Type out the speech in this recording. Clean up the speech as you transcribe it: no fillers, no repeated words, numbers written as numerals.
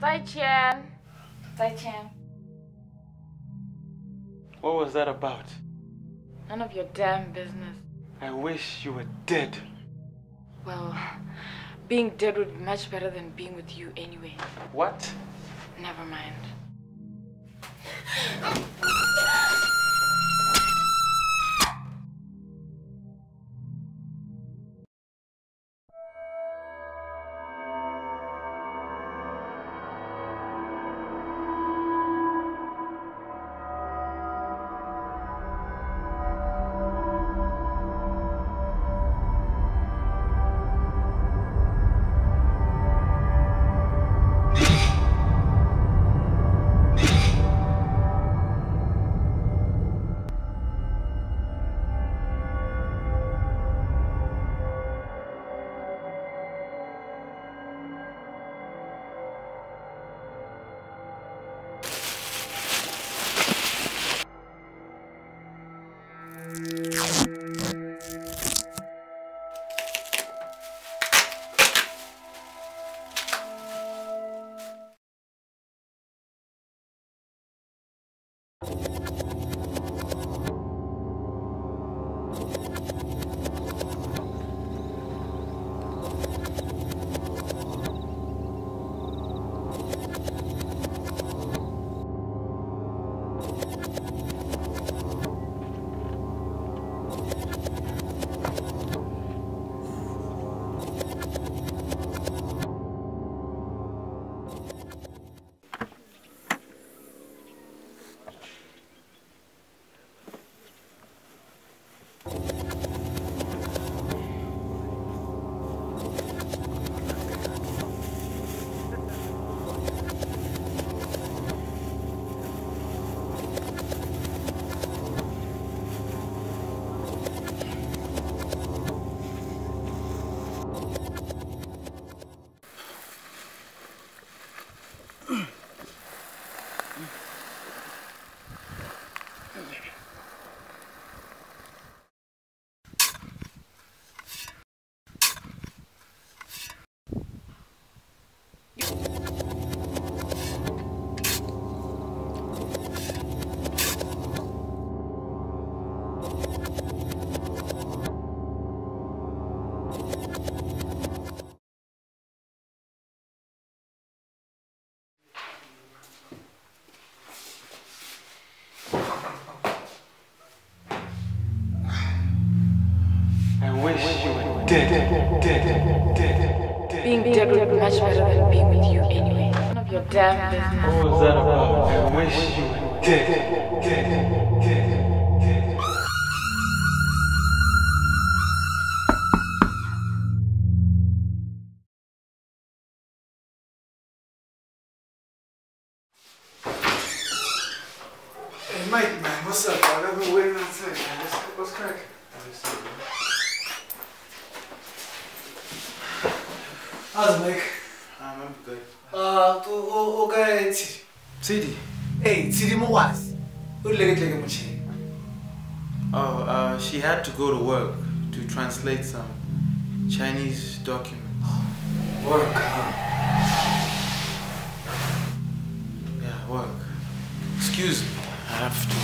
Zai-chan. Zai-chan. What was that about? None of your damn business. I wish you were dead. Well, being dead would be much better than being with you anyway. What? Never mind. Dead. Being dead would be much better than being with you anyway. None of your damn business. What was that about? I wish you were dead. Hey Mike, man, what's up? I've been waiting outside, man. What's cracking? How's it, Mike? I'm good. Okay, Tshidi. Hey, Tshidi Bagwase. Oh, she had to go to work to translate some Chinese documents. Work, huh? Yeah, work. Excuse me, I have to.